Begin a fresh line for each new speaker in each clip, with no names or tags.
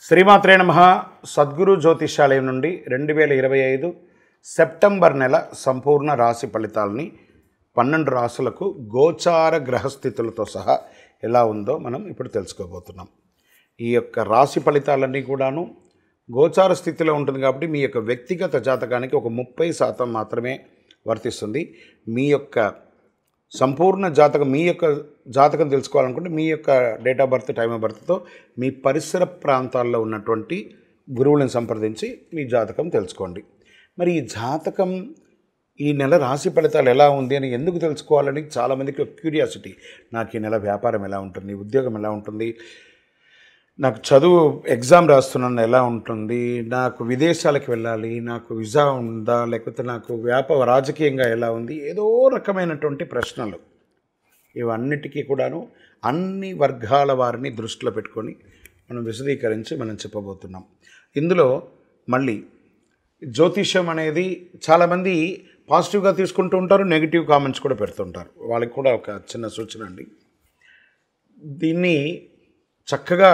శ్రీమాత్రే నమః. సద్గురు జ్యోతిషాలయం నుండి 2025 సెప్టెంబర్ నెల సంపూర్ణ రాశి ఫలితాలని 12 రాశులకు గోచార గ్రహస్థితులతో సహా ఎలా ఉందో మనం ఇప్పుడు తెలుసుకోబోతున్నాం. ఈ యొక్క రాశి ఫలితాలన్నీ కూడాను గోచార స్థితిలో ఉంటుంది కాబట్టి మీ యొక్క వ్యక్తిగత జాతకానికి ఒక 30% మాత్రమే వర్తిస్తుంది. మీ యొక్క సంపూర్ణ జాతకం, మీ యొక్క జాతకం తెలుసుకోవాలనుకుంటే మీ యొక్క date of birth, time of బర్త్తో మీ పరిసర ప్రాంతాల్లో ఉన్నటువంటి గురువులను సంప్రదించి మీ జాతకం తెలుసుకోండి. మరి ఈ జాతకం ఈ నెల రాశి ఫలితాలు ఎలా ఉంది అని ఎందుకు తెలుసుకోవాలని చాలామందికి ఒక క్యూరియాసిటీ. నాకు ఈ నెల వ్యాపారం ఎలా ఉంటుంది, ఉద్యోగం ఎలా ఉంటుంది, నాకు చదువు ఎగ్జామ్ రాస్తున్నాను ఎలా ఉంటుంది, నాకు విదేశాలకు వెళ్ళాలి, నాకు వీసా ఉందా, లేకపోతే నాకు రాజకీయంగా ఎలా ఉంది, ఏదో రకమైనటువంటి ప్రశ్నలు. ఇవన్నిటికీ కూడాను అన్ని వర్గాల వారిని దృష్టిలో పెట్టుకొని మనం విశదీకరించి మనం చెప్పబోతున్నాం. ఇందులో మళ్ళీ జ్యోతిష్యం అనేది చాలామంది పాజిటివ్గా తీసుకుంటూ ఉంటారు, నెగిటివ్ కామెంట్స్ కూడా పెడుతుంటారు. వాళ్ళకి కూడా ఒక చిన్న సూచన అండి. దీన్ని చక్కగా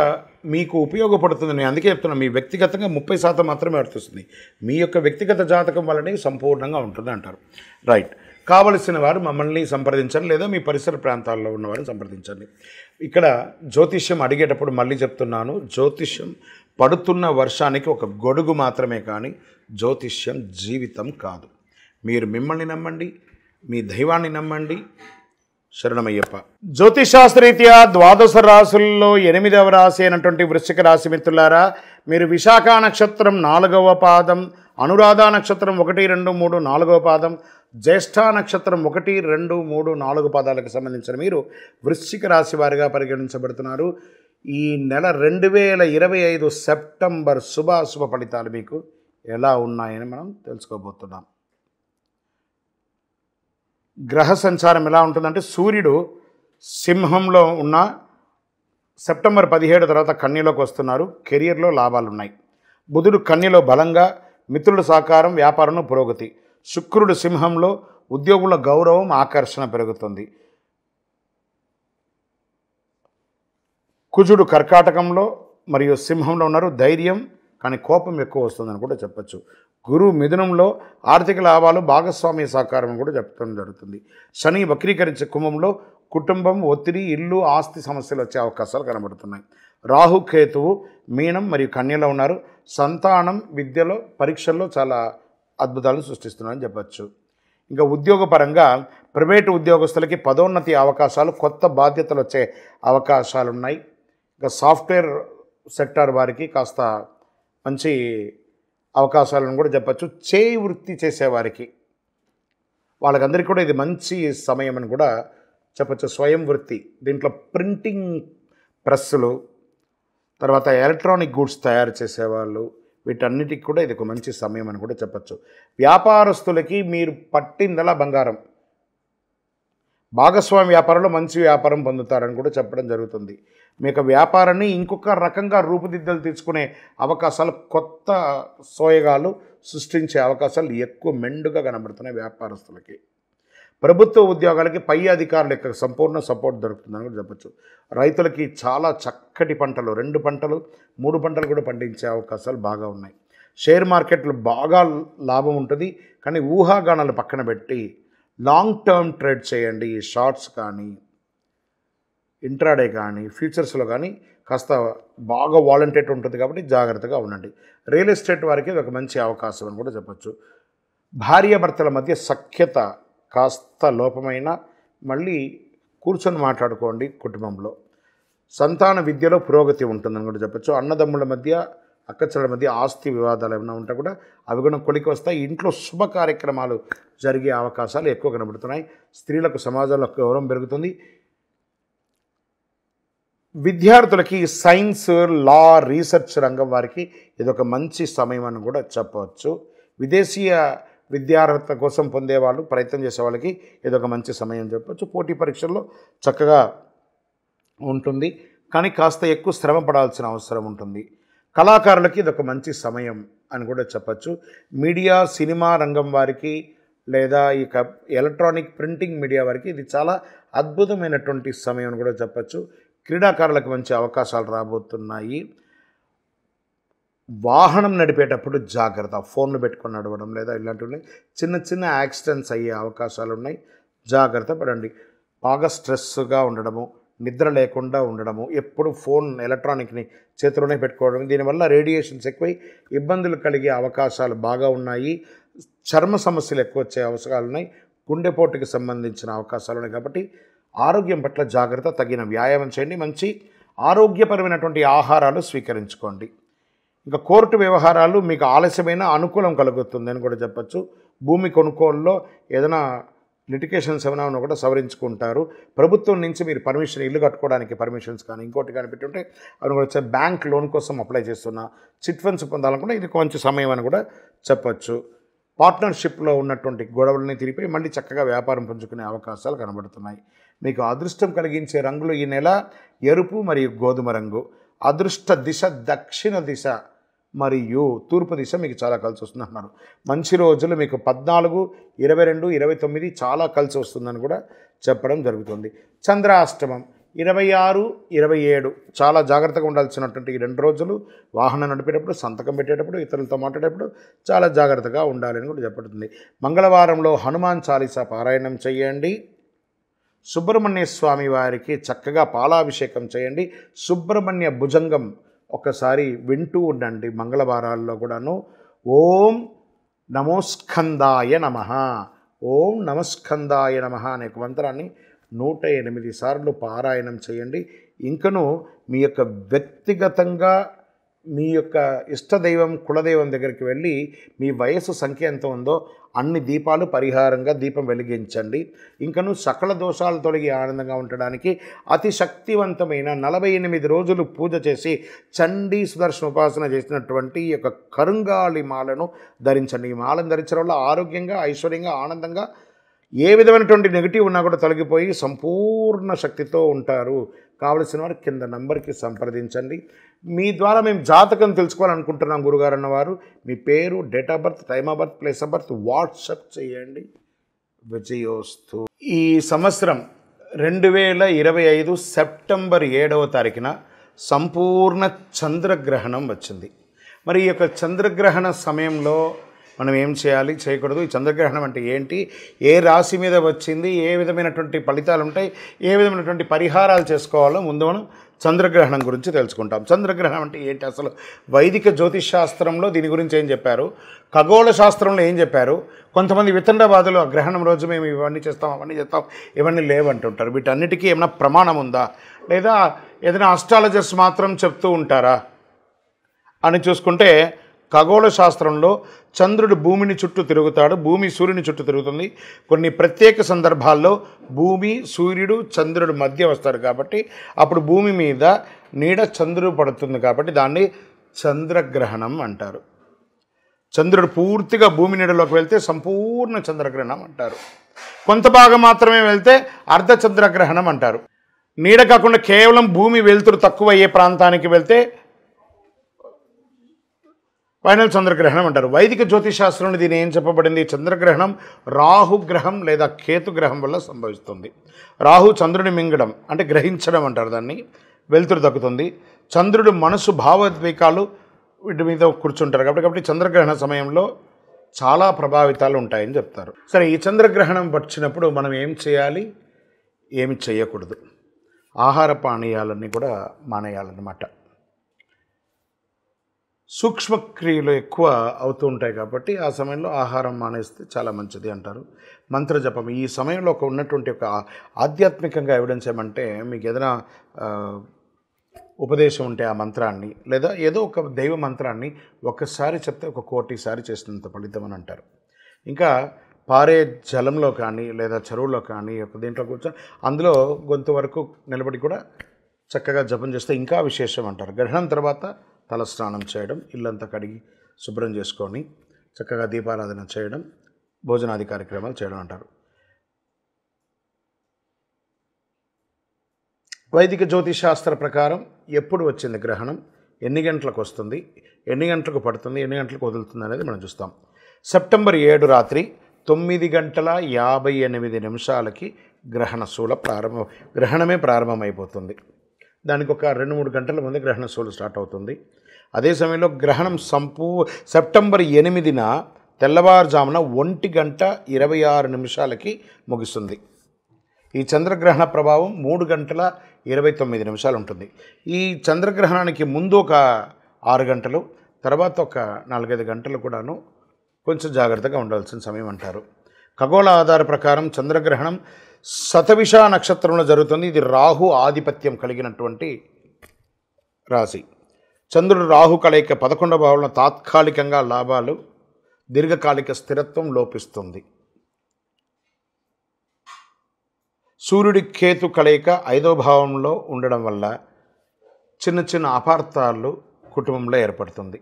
మీకు ఉపయోగపడుతుంది. నేను అందుకే చెప్తున్నాను, మీ వ్యక్తిగతంగా 30% మాత్రమే వర్తిస్తుంది. మీ యొక్క వ్యక్తిగత జాతకం వల్లనే సంపూర్ణంగా ఉంటుంది అంటారు. రైట్. కావలసిన వారు మమ్మల్ని సంప్రదించండి, లేదా మీ పరిసర ప్రాంతాల్లో ఉన్నవారిని సంప్రదించండి. ఇక్కడ జ్యోతిష్యం అడిగేటప్పుడు మళ్ళీ చెప్తున్నాను, జ్యోతిష్యం పడుతున్న వర్షానికి ఒక గొడుగు మాత్రమే, కానీ జ్యోతిష్యం జీవితం కాదు. మీరు మిమ్మల్ని నమ్మండి, మీ దైవాన్ని నమ్మండి. శరణమయ్యప్ప. జ్యోతిషాస్త్రరీత్యా ద్వాదశ రాశుల్లో 8వ రాశి అయినటువంటి వృశ్చిక రాశి మిత్రులారా, మీరు విశాఖ నక్షత్రం 4వ పాదం, అనురాధ నక్షత్రం 1, 2, 3, 4వ పాదం, జ్యేష్ఠ నక్షత్రం 1, 2, 3, 4 పాదాలకు సంబంధించిన మీరు వృశ్చిక రాశి వారిగా పరిగణించబడుతున్నారు. ఈ నెల 2025 సెప్టెంబర్ శుభాశుభ ఫలితాలు మీకు ఎలా ఉన్నాయని మనం తెలుసుకోబోతున్నాం. గ్రహ సంచారం ఎలా ఉంటుందంటే, సూర్యుడు సింహంలో ఉన్న సెప్టెంబర్ 17 తర్వాత కన్యలోకి వస్తున్నారు. కెరియర్లో లాభాలు ఉన్నాయి. బుధుడు కన్యలో బలంగా, మిత్రుల సహకారం, వ్యాపారంలో పురోగతి. శుక్రుడు సింహంలో ఉద్యోగుల గౌరవం, ఆకర్షణ పెరుగుతుంది. కుజుడు కర్కాటకంలో మరియు సింహంలో ఉన్నారు. ధైర్యం కానీ కోపం ఎక్కువ వస్తుందని కూడా చెప్పచ్చు. గురువు మిథునంలో ఆర్థిక లాభాలు, భాగస్వామ్య సహకారం కూడా చెప్పడం జరుగుతుంది. శని వక్రీకరించే కుంభంలో కుటుంబం, ఒత్తిడి, ఇల్లు, ఆస్తి సమస్యలు వచ్చే అవకాశాలు కనబడుతున్నాయి. రాహు కేతువు మీనం మరియు కన్యలో ఉన్నారు. సంతానం, విద్యలో, పరీక్షల్లో చాలా అద్భుతాలు సృష్టిస్తున్నారని చెప్పచ్చు. ఇంకా ఉద్యోగపరంగా ప్రైవేటు ఉద్యోగస్తులకి పదోన్నతి అవకాశాలు, కొత్త బాధ్యతలు వచ్చే అవకాశాలు ఉన్నాయి. ఇంకా సాఫ్ట్వేర్ సెక్టార్ వారికి కాస్త మంచి అవకాశాలను కూడా చెప్పచ్చు. చేయి వృత్తి చేసేవారికి వాళ్ళకందరికీ కూడా ఇది మంచి సమయం అని కూడా చెప్పచ్చు. స్వయం వృత్తి, దీంట్లో ప్రింటింగ్ ప్రెస్సులు, తర్వాత ఎలక్ట్రానిక్ గూడ్స్ తయారు చేసేవాళ్ళు, వీటన్నిటికి కూడా ఇది ఒక మంచి సమయం అని కూడా చెప్పచ్చు. వ్యాపారస్తులకి మీరు పట్టిందలా బంగారం. భాగస్వామి వ్యాపారంలో మంచి వ్యాపారం పొందుతారని కూడా చెప్పడం జరుగుతుంది. మీ యొక్క వ్యాపారాన్ని ఇంకొక రకంగా రూపుదిద్దలు తీసుకునే అవకాశాలు, కొత్త సోయగాలు సృష్టించే అవకాశాలు ఎక్కువ మెండుగా కనబడుతున్నాయి వ్యాపారస్తులకి. ప్రభుత్వ ఉద్యోగాలకి పై అధికారుల యొక్క సంపూర్ణ సపోర్ట్ దొరుకుతుందని కూడా చెప్పచ్చు. రైతులకి చాలా చక్కటి పంటలు, 2 పంటలు 3 పంటలు కూడా పండించే అవకాశాలు బాగా ఉన్నాయి. షేర్ మార్కెట్లు బాగా లాభం ఉంటుంది, కానీ ఊహాగానాలు పక్కన పెట్టి లాంగ్ టర్మ్ ట్రేడ్ చేయండి. షార్ట్స్ కానీ, ఇంట్రాడే కానీ, ఫ్యూచర్స్లో కానీ కాస్త బాగా వాలంటేట్ ఉంటుంది కాబట్టి జాగ్రత్తగా ఉండండి. రియల్ ఎస్టేట్ వారికి ఇది ఒక మంచి అవకాశం అని కూడా చెప్పచ్చు. భార్యాభర్తల మధ్య సఖ్యత కాస్త లోపమైన, మళ్ళీ కూర్చొని మాట్లాడుకోండి కుటుంబంలో. సంతాన విద్యలో పురోగతి ఉంటుందని కూడా చెప్పచ్చు. అన్నదమ్ముల మధ్య, అక్కచెల్లెల మధ్య ఆస్తి వివాదాలు ఏమైనా ఉంటే కూడా అవి కూడా కొలికి వస్తాయి. ఇంట్లో శుభ కార్యక్రమాలు జరిగే అవకాశాలు ఎక్కువ కనబడుతున్నాయి. స్త్రీలకు సమాజంలో గౌరవం పెరుగుతుంది. విద్యార్థులకి సైన్స్, లా, రీసెర్చ్ రంగం వారికి ఇదొక మంచి సమయం అని కూడా చెప్పవచ్చు. విదేశీయ విద్యార్హత కోసం పొందేవాళ్ళు, ప్రయత్నం చేసే వాళ్ళకి ఇదొక మంచి సమయం చెప్పవచ్చు. పోటీ పరీక్షల్లో చక్కగా ఉంటుంది, కానీ కాస్త ఎక్కువ శ్రమ పడాల్సిన అవసరం ఉంటుంది. కళాకారులకి ఇదొక మంచి సమయం అని కూడా చెప్పచ్చు. మీడియా, సినిమా రంగం వారికి, లేదా ఇక ఎలక్ట్రానిక్ ప్రింటింగ్ మీడియా వారికి ఇది చాలా అద్భుతమైనటువంటి సమయం అని కూడా చెప్పచ్చు. క్రీడాకారులకు మంచి అవకాశాలు రాబోతున్నాయి. వాహనం నడిపేటప్పుడు జాగ్రత్త. ఫోన్లు పెట్టుకొని నడవడం లేదా ఇలాంటివి చిన్న చిన్న యాక్సిడెంట్స్ అయ్యే అవకాశాలు ఉన్నాయి. జాగ్రత్త పడండి. బాగా స్ట్రెస్గా ఉండడము, నిద్ర లేకుండా ఉండడము, ఎప్పుడు ఫోన్ ఎలక్ట్రానిక్ని చేతిలోనే పెట్టుకోవడం, దీనివల్ల రేడియేషన్స్ ఎక్కువై ఇబ్బందులు కలిగే అవకాశాలు బాగా ఉన్నాయి. చర్మ సమస్యలు ఎక్కువ వచ్చే అవకాశాలు ఉన్నాయి. గుండెపోటుకి సంబంధించిన అవకాశాలు ఉన్నాయి. కాబట్టి ఆరోగ్యం పట్ల జాగ్రత్త, తగిన వ్యాయామం చేయండి, మంచి ఆరోగ్యపరమైనటువంటి ఆహారాలు స్వీకరించుకోండి. ఇంకా కోర్టు వ్యవహారాలు మీకు ఆలస్యమైన అనుకూలం కలుగుతుందని కూడా చెప్పచ్చు. భూమి కొనుగోలులో ఏదైనా లిటికేషన్స్ ఏమైనా ఉన్నా కూడా సవరించుకుంటారు. ప్రభుత్వం నుంచి మీరు పర్మిషన్, ఇల్లు కట్టుకోవడానికి పర్మిషన్స్ కానీ ఇంకోటి కానీ పెట్టుంటే అవి కూడా వచ్చే బ్యాంక్ లోన్ కోసం అప్లై చేస్తున్నా, చిట్ ఫండ్స్ పొందాలనుకుంటే ఇది కొంచెం సమయం అని కూడా చెప్పచ్చు. పార్ట్నర్షిప్లో ఉన్నటువంటి గొడవలని తిరిగిపోయి మళ్ళీ చక్కగా వ్యాపారం పుంజుకునే అవకాశాలు కనబడుతున్నాయి. మీకు అదృష్టం కలిగించే రంగులు ఈ నెల ఎరుపు మరియు గోధుమ రంగు. అదృష్ట దిశ దక్షిణ దిశ మరియు తూర్పు దిశ మీకు చాలా కలిసి వస్తుంది అన్నారు. మంచి రోజులు మీకు 14, 22, 29 చాలా కలిసి వస్తుందని కూడా చెప్పడం జరుగుతుంది. చంద్రాష్టమం 26, 27 చాలా జాగ్రత్తగా ఉండాల్సినటువంటి ఈ 2 రోజులు. వాహనం నడిపేటప్పుడు, సంతకం పెట్టేటప్పుడు, ఇతరులతో మాట్లాడేటప్పుడు చాలా జాగ్రత్తగా ఉండాలని కూడా చెప్పబడుతుంది. మంగళవారంలో హనుమాన్ చాలీసా పారాయణం చేయండి. సుబ్రహ్మణ్య స్వామి వారికి చక్కగా పాలాభిషేకం చేయండి. సుబ్రహ్మణ్య భుజంగం ఒకసారి వింటూ ఉండండి మంగళవారాల్లో కూడాను. ఓం నమోస్కందాయ నమః, ఓం నమస్కందాయ నమః అనే మంత్రాన్ని 108 సార్లు పారాయణం చేయండి. ఇంకను మీ యొక్క వ్యక్తిగతంగా మీ యొక్క ఇష్టదైవం, కులదైవం దగ్గరికి వెళ్ళి మీ వయస్సు సంఖ్య ఎంత ఉందో అన్ని దీపాలు పరిహారంగా దీపం వెలిగించండి. ఇంకను సకల దోషాలు తొలగి ఆనందంగా ఉండడానికి అతి శక్తివంతమైన 48 రోజులు పూజ చేసి చండీ సుదర్శన ఉపాసన చేసినటువంటి ఈ యొక్క కరుంగాళి మాలను ధరించండి. ఈ మాలను ధరించడం వల్ల ఆరోగ్యంగా, ఐశ్వర్యంగా, ఆనందంగా, ఏ విధమైనటువంటి నెగిటివ్ ఉన్నా కూడా తొలగిపోయి సంపూర్ణ శక్తితో ఉంటారు. కావలసిన వారు కింద నంబర్కి సంప్రదించండి. మీ ద్వారా మేము జాతకం తెలుసుకోవాలనుకుంటున్నాం గురుగారు అన్నవారు మీ పేరు, date of birth, time of birth, place of birth WhatsApp చేయండి. విజయోస్తు. ఈ సంవత్సరం 2025 సెప్టెంబర్ 7వ తారీఖున సంపూర్ణ చంద్రగ్రహణం వచ్చింది. మరి ఈ యొక్క చంద్రగ్రహణ సమయంలో మనం ఏం చేయాలి, చేయకూడదు, ఈ చంద్రగ్రహణం అంటే ఏంటి, ఏ రాశి మీద వచ్చింది, ఏ విధమైనటువంటి ఫలితాలు ఉంటాయి, ఏ విధమైనటువంటి పరిహారాలు చేసుకోవాలో ముందు మనం చంద్రగ్రహణం గురించి తెలుసుకుంటాం. చంద్రగ్రహణం అంటే ఏంటి, అసలు వైదిక జ్యోతిష్ శాస్త్రంలో దీని గురించి ఏం చెప్పారు, ఖగోళ శాస్త్రంలో ఏం చెప్పారు. కొంతమంది వితండవాదులు ఆ గ్రహణం రోజు మేము ఇవన్నీ చేస్తాం, అవన్నీ చేస్తాం, ఇవన్నీ లేవంటుంటారు. వీటన్నిటికీ ఏమైనా ప్రమాణం ఉందా, లేదా ఏదైనా అస్ట్రాలజర్స్ మాత్రం చెప్తూ ఉంటారా అని చూసుకుంటే, ఖగోళ శాస్త్రంలో చంద్రుడు భూమిని చుట్టూ తిరుగుతాడు, భూమి సూర్యుని చుట్టూ తిరుగుతుంది. కొన్ని ప్రత్యేక సందర్భాల్లో భూమి, సూర్యుడు, చంద్రుడు మధ్య వస్తారు కాబట్టి అప్పుడు భూమి మీద నీడ చంద్రుడు పడుతుంది కాబట్టి దాన్ని చంద్రగ్రహణం అంటారు. చంద్రుడు పూర్తిగా భూమి నీడలోకి వెళ్తే సంపూర్ణ చంద్రగ్రహణం అంటారు. కొంత భాగం మాత్రమే వెళ్తే అర్ధ చంద్రగ్రహణం అంటారు. నీడ కాకుండా కేవలం భూమి వెలుతురు తక్కువ అయ్యే ప్రాంతానికి వెళ్తే ఫైనల్ చంద్రగ్రహణం అంటారు. వైదిక జ్యోతిష్ శాస్త్రంలో దీని ఏం చెప్పబడింది, చంద్రగ్రహణం రాహుగ్రహం లేదా కేతుగ్రహం వల్ల సంభవిస్తుంది. రాహు చంద్రుని మింగడం అంటే గ్రహించడం అంటారు దాన్ని, వెలుతురు దక్కుతుంది. చంద్రుడు మనసు, భావోద్వేగాలు వీటి మీద కూర్చుంటారు కాబట్టి చంద్రగ్రహణ సమయంలో చాలా ప్రభావితాలు ఉంటాయని చెప్తారు. సరే, ఈ చంద్రగ్రహణం వచ్చినప్పుడు మనం ఏం చేయాలి, ఏమి చేయకూడదు, ఆహార పానీయాలన్నీ కూడా మానేయాలన్నమాట. సూక్ష్మక్రియలు ఎక్కువ అవుతూ ఉంటాయి కాబట్టి ఆ సమయంలో ఆహారం మానేస్తే చాలా మంచిది అంటారు. మంత్రజపం ఈ సమయంలో ఉన్నటువంటి ఒక ఆధ్యాత్మికంగా ఎవిడెన్స్ ఏమంటే, మీకు ఏదైనా ఉపదేశం ఉంటే ఆ మంత్రాన్ని లేదా ఏదో ఒక దైవ మంత్రాన్ని ఒక్కసారి చెప్తే 1 కోటి సారి చేసినంత ఫలితం అని అంటారు. ఇంకా పారే జలంలో కానీ లేదా చెరువులో కానీ ఒక దీంట్లో కూర్చొని అందులో గొంతు వరకు నిలబడి కూడా చక్కగా జపం చేస్తే ఇంకా విశేషం అంటారు. గ్రహణం తర్వాత తల స్నానం చేయడం, ఇల్లంతా కడిగి శుభ్రం చేసుకొని చక్కగా దీపారాధన చేయడం, భోజనాది కార్యక్రమాలు చేయడం అంటారు. వైదిక జ్యోతిష్ శాస్త్ర ప్రకారం ఎప్పుడు వచ్చింది గ్రహణం, ఎన్ని గంటలకు వస్తుంది, ఎన్ని గంటలకు పడుతుంది, ఎన్ని గంటలకు వదులుతుంది అనేది మనం చూస్తాం. సెప్టెంబర్ 7 రాత్రి 9:58 గ్రహణ శూల గ్రహణమే ప్రారంభమైపోతుంది. దానికి ఒక 2-3 గంటల ముందే గ్రహణ శూల స్టార్ట్ అవుతుంది. అదే సమయంలో గ్రహణం సెప్టెంబర్ 8న తెల్లవారుజామున 1:26 ముగుస్తుంది. ఈ చంద్రగ్రహణ ప్రభావం 3:29 ఉంటుంది. ఈ చంద్రగ్రహణానికి ముందు ఒక 6 గంటలు, తర్వాత ఒక 4-5 గంటలు కూడాను కొంచెం జాగ్రత్తగా ఉండాల్సిన సమయం అంటారు. ఖగోళ ఆధార ప్రకారం చంద్రగ్రహణం శతభిష నక్షత్రంలో జరుగుతుంది. ఇది రాహు ఆధిపత్యం కలిగినటువంటి రాశి. చంద్రుడు రాహు కలయిక 11వ భావంలో తాత్కాలికంగా లాభాలు, దీర్ఘకాలిక స్థిరత్వం లోపిస్తుంది. సూర్యుడి కేతు కలయిక 5వ భావంలో ఉండడం వల్ల చిన్న చిన్న అపార్థాలు కుటుంబంలో ఏర్పడుతుంది.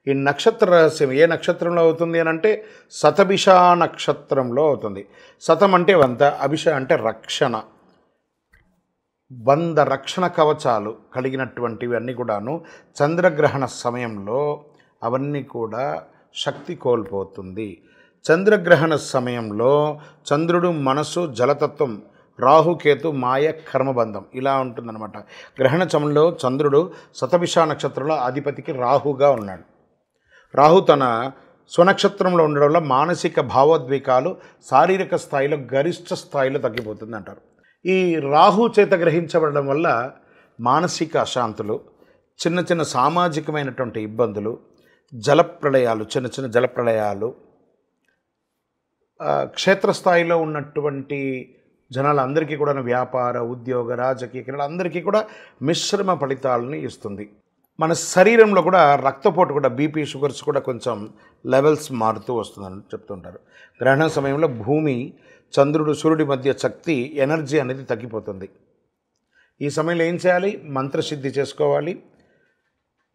ఈ నక్షత్ర రహస్యం ఏ నక్షత్రంలో అవుతుంది అని అంటే శతభిష నక్షత్రంలో అవుతుంది. శతం అంటే 100, అభిష అంటే రక్షణ. 100 రక్షణ కవచాలు కలిగినటువంటివి అన్నీ కూడాను చంద్రగ్రహణ సమయంలో అవన్నీ కూడా శక్తి కోల్పోతుంది. చంద్రగ్రహణ సమయంలో చంద్రుడు మనసు జలతత్వం, రాహుకేతు మాయ కర్మబంధం ఇలా ఉంటుందన్నమాట. గ్రహణ సమయంలో చంద్రుడు శతభిష నక్షత్రంలో అధిపతికి రాహుగా ఉన్నాడు. రాహు తన స్వనక్షత్రంలో ఉండడం వల్ల మానసిక భావోద్వేగాలు శారీరక స్థాయిలో గరిష్ట స్థాయిలో తగ్గిపోతుంది అంటారు. ఈ రాహు చేత గ్రహించబడడం వల్ల మానసిక అశాంతులు, చిన్న చిన్న సామాజికమైనటువంటి ఇబ్బందులు, జలప్రళయాలు, చిన్న చిన్న జలప్రళయాలు, క్షేత్రస్థాయిలో ఉన్నటువంటి జనాలందరికీ కూడా వ్యాపార, ఉద్యోగ, రాజకీయ క్రీడలందరికీ కూడా మిశ్రమ ఫలితాలని ఇస్తుంది. మన శరీరంలో కూడా రక్తపోటు కూడా బీపీ, షుగర్స్ కూడా కొంచెం లెవెల్స్ మారుతూ వస్తుందని చెప్తుంటారు. గ్రహణ సమయంలో భూమి, చంద్రుడు, సూర్యుడి మధ్య శక్తి, ఎనర్జీ అనేది తగ్గిపోతుంది. ఈ సమయంలో ఏం చేయాలి? మంత్రసిద్ధి చేసుకోవాలి.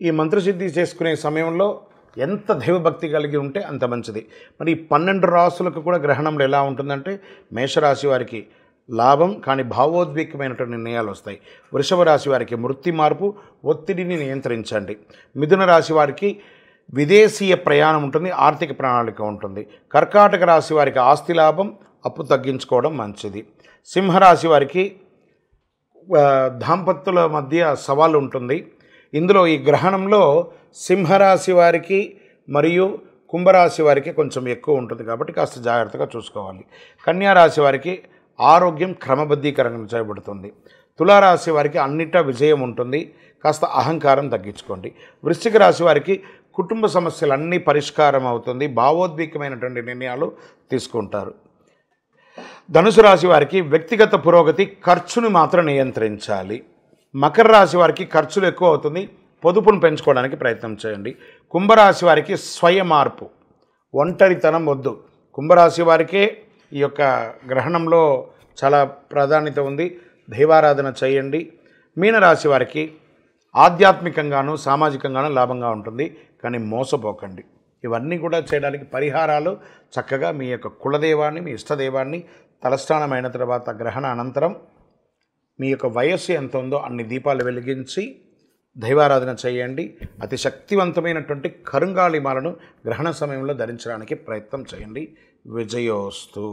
ఈ మంత్రసిద్ధి చేసుకునే సమయంలో ఎంత దైవభక్తి కలిగి ఉంటే అంత మంచిది. మరి 12 రాసులకు కూడా గ్రహణంలో ఎలా ఉంటుందంటే మేషరాశి వారికి లాభం కానీ భావోద్వేగమైనటువంటి నిర్ణయాలు వస్తాయి. వృషభ రాశి వారికి వృత్తి మార్పు, ఒత్తిడిని నియంత్రించండి. మిథున రాశి వారికి విదేశీయ ప్రయాణం ఉంటుంది, ఆర్థిక ప్రణాళిక ఉంటుంది. కర్కాటక రాశి వారికి ఆస్తి లాభం, అప్పు తగ్గించుకోవడం మంచిది. సింహరాశి వారికి దాంపత్యుల మధ్య సవాలు ఉంటుంది. ఇందులో ఈ గ్రహణంలో సింహరాశి వారికి మరియు కుంభరాశి వారికి కొంచెం ఎక్కువ ఉంటుంది కాబట్టి కాస్త జాగ్రత్తగా చూసుకోవాలి. కన్యారాశి వారికి ఆరోగ్యం క్రమబద్ధీకరణ చేయబడుతుంది. తులారాశి వారికి అన్నిటా విజయం ఉంటుంది, కాస్త అహంకారం తగ్గించుకోండి. వృశ్చిక రాశి వారికి కుటుంబ సమస్యలన్నీ పరిష్కారం అవుతుంది, భావోద్వేగమైనటువంటి నిర్ణయాలు తీసుకుంటారు. ధనుసు రాశి వారికి వ్యక్తిగత పురోగతి, ఖర్చును మాత్రం నియంత్రించాలి. మకర రాశి వారికి ఖర్చులు ఎక్కువ అవుతుంది, పొదుపును పెంచుకోవడానికి ప్రయత్నం చేయండి. కుంభరాశి వారికి స్వయ మార్పు, ఒంటరితనం వద్దు. కుంభరాశి వారికే ఈ యొక్క గ్రహణంలో చాలా ప్రాధాన్యత ఉంది, దైవారాధన చేయండి. మీనరాశి వారికి ఆధ్యాత్మికంగాను సామాజికంగాను లాభంగా ఉంటుంది, కానీ మోసపోకండి. ఇవన్నీ కూడా చేయడానికి పరిహారాలు చక్కగా మీ యొక్క కులదేవాన్ని, మీ ఇష్టదేవాన్ని తలస్నానమైన తర్వాత గ్రహణ అనంతరం మీ యొక్క వయస్సు ఎంత ఉందో అన్ని దీపాలు వెలిగించి దైవారాధన చేయండి. అతి శక్తివంతమైనటువంటి కరుంగాళిమాలను గ్రహణ సమయంలో ధరించడానికి ప్రయత్నం చేయండి. విజయోస్తు.